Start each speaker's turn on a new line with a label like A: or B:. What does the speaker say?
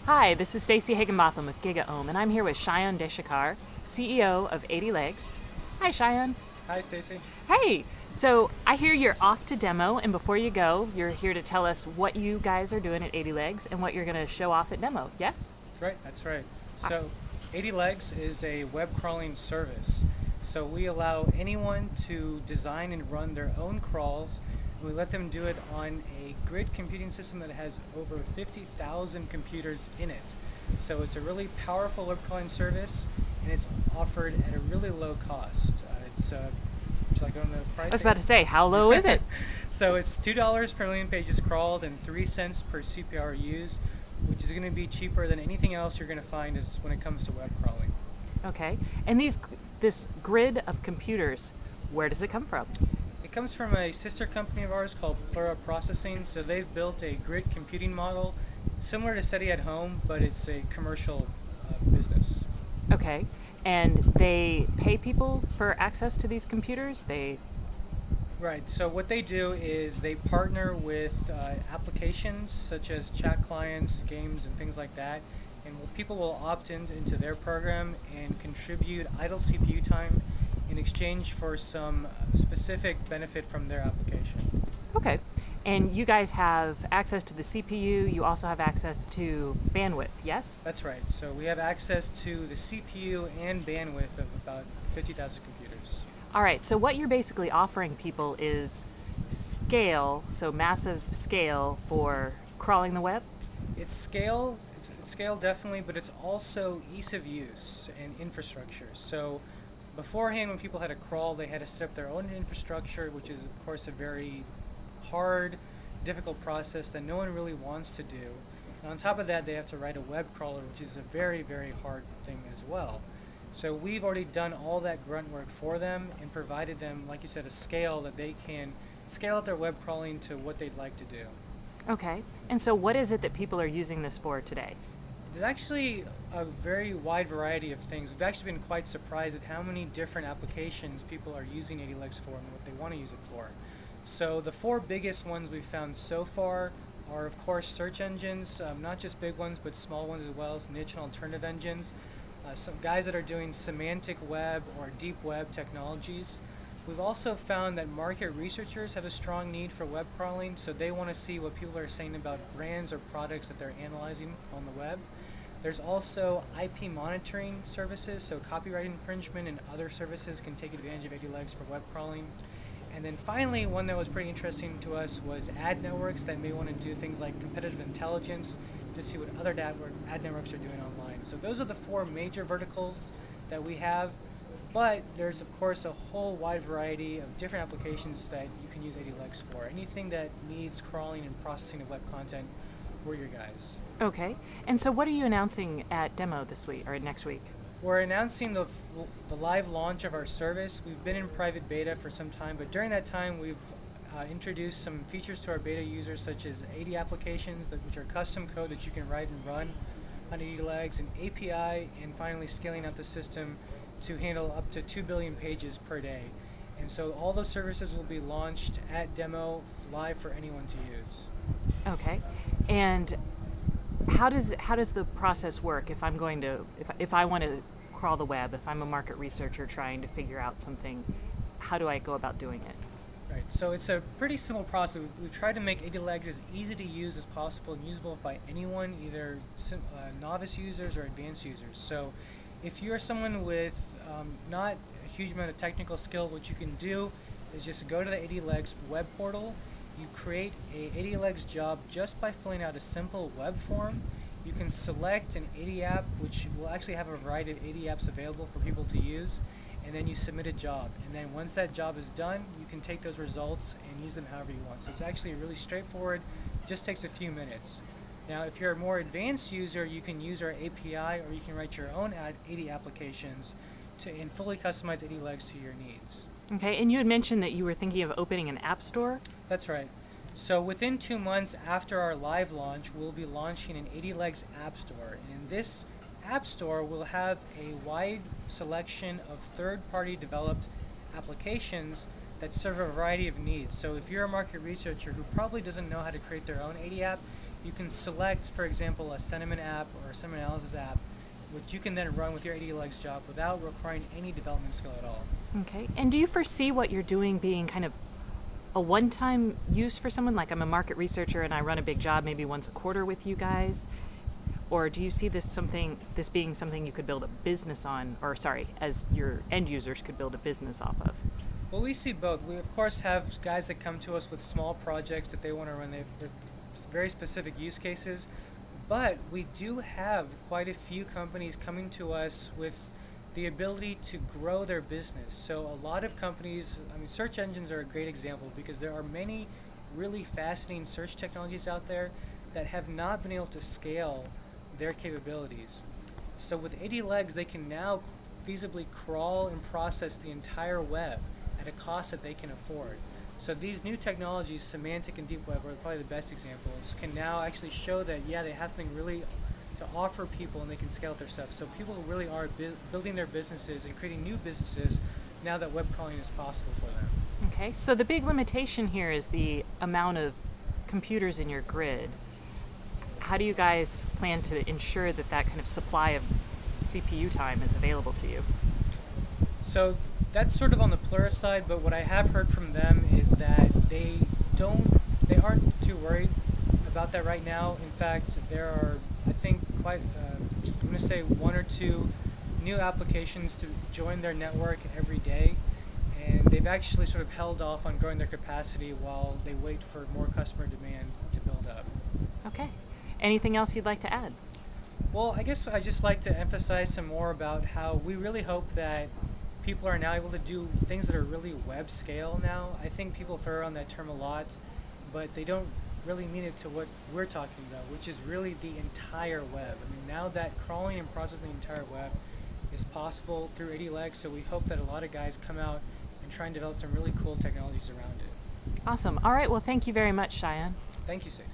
A: Hi, this is Stacy Higginbotham with GigaOM, and I'm here with Shayan Deshikar, CEO of 80 Legs. Hi, Shayan.
B: Hi, Stacy.
A: Hey, so I hear you're off to demo, and before you go, you're here to tell us what you guys are doing at 80 Legs and what you're going to show off at demo. Yes?
B: Right, that's right.
A: Uh,
B: So, 80 Legs is a web crawling service. So, we allow anyone to design and run their own crawls. We let them do it on a grid computing system that has over 50,000 computers in it. So, it's a really powerful web crawling service, and it's offered at a really low cost. Would you like to go on the
A: I was
B: pricing?
A: about to say, how low is it?
B: So it's $2 per million pages crawled and 3 cents per CPR used, which is going to be cheaper than anything else you're going to find when it comes to web crawling.
A: Okay, and this grid of computers, where does it come from?
B: It comes from a sister company of ours called Plura Processing. So they've built a grid computing model similar to Study at Home, but it's a commercial business.
A: Okay, and they pay people for access to these computers?
B: Right. So what they do is they partner with applications such as chat clients, games, and things like that. And people will opt into their program and contribute idle CPU time in exchange for some specific benefit from their application.
A: Okay. And you guys have access to the CPU, you also have access to bandwidth, yes?
B: That's right. So we have access to the CPU and bandwidth of about 50,000 computers.
A: All right, so what you're basically offering people is scale, so massive scale for crawling the web?
B: It's scale definitely, but it's also ease of use and infrastructure. So beforehand, when people had to crawl, they had to set up their own infrastructure, which is of course a very hard, difficult process that no one really wants to do. And on top of that, they have to write a web crawler, which is a very, very hard thing as well. So we've already done all that grunt work for them and provided them, like you said, a scale that they can scale out their web crawling to what they'd like to do.
A: Okay. And so what is it that people are using this for today?
B: There's actually a very wide variety of things. We've actually been quite surprised at how many different applications people are using 80 Legs for and what they want to use it for. So the four biggest ones we've found so far are, of course, search engines, not just big ones, but small ones as well as niche and alternative engines. Some guys that are doing semantic web or deep web technologies. We've also found that market researchers have a strong need for web crawling, so they want to see what people are saying about brands or products that they're analyzing on the web. There's also IP monitoring services, so copyright infringement and other services can take advantage of 80 Legs for web crawling. And then finally, one that was pretty interesting to us was ad networks that may want to do things like competitive intelligence to see what other ad networks are doing online. So those are the four major verticals that we have, but there's of course a whole wide variety of different applications that you can use 80 Legs for. Anything that needs crawling and processing of web content, we're your guys.
A: Okay. And so what are you announcing at demo this week or next week?
B: We're announcing the live launch of our service. We've been in private beta for some time, but during that time we've introduced some features to our beta users such as 80 applications which are custom code that you can write and run on 80 Legs, an API, and finally scaling out the system to handle up to 2 billion pages per day. And so all those services will be launched at demo live for anyone to use.
A: Okay. And how does the process work if I want to crawl the web, if I'm a market researcher trying to figure out something, how do I go about doing it?
B: Right, so it's a pretty simple process. We've tried to make 80 Legs as easy to use as possible and usable by anyone, either novice users or advanced users. So if you're someone with not a huge amount of technical skill, what you can do is just go to the 80 Legs web portal. You create a 80 Legs job just by filling out a simple web form. You can select an 80 app, which will actually have a variety of 80 apps available for people to use, and then you submit a job. And then once that job is done, you can take those results and use them however you want. So it's actually really straightforward, just takes a few minutes. Now, if you're a more advanced user, you can use our API or you can write your own 80 applications and fully customize 80 Legs to your needs.
A: Okay. And you had mentioned that you were thinking of opening an app store.
B: That's right. So within 2 months after our live launch, we'll be launching an 80 Legs App Store. And in this App Store will have a wide selection of third-party developed applications that serve a variety of needs. So if you're a market researcher who probably doesn't know how to create their own 80 app, you can select, for example, a sentiment app or a sentiment analysis app, which you can then run with your 80 legs job without requiring any development skill at all.
A: Okay. And do you foresee what you're doing being kind of a one-time use for someone? Like I'm a market researcher and I run a big job maybe once a quarter with you guys, or do you see this being something you could build a business on, or sorry, as your end users could build a business off of?
B: Well, we see both. We, of course, have guys that come to us with small projects that they want to run. They're very specific use cases. But we do have quite a few companies coming to us with the ability to grow their business. So a lot of companies, I mean, search engines are a great example because there are many really fascinating search technologies out there that have not been able to scale their capabilities. So with 80 legs, they can now feasibly crawl and process the entire web at a cost that they can afford. So these new technologies, semantic and deep web, are probably the best examples, can now actually show that, yeah, they have something really to offer people and they can scale their stuff. So people really are building their businesses and creating new businesses now that web crawling is possible for them.
A: Okay. So the big limitation here is the amount of computers in your grid. How do you guys plan to ensure that that kind of supply of CPU time is available to you?
B: So that's sort of on the Plurus side, but what I have heard from them is that they aren't too worried about that right now. In fact, there are, I think, I'm going to say 1 or 2 new applications to join their network every day, and they've actually sort of held off on growing their capacity while they wait for more customer demand to build up.
A: Okay. Anything else you'd like to add?
B: Well, I guess I'd just like to emphasize some more about how we really hope that people are now able to do things that are really web scale now. I think people throw around that term a lot, but they don't really mean it to what we're talking about, which is really the entire web. I mean, now that crawling and processing the entire web is possible through 80 legs, so we hope that a lot of guys come out and try and develop some really cool technologies around it.
A: Awesome. All right. Well, thank you very much, Cheyenne.
B: Thank you, Sage.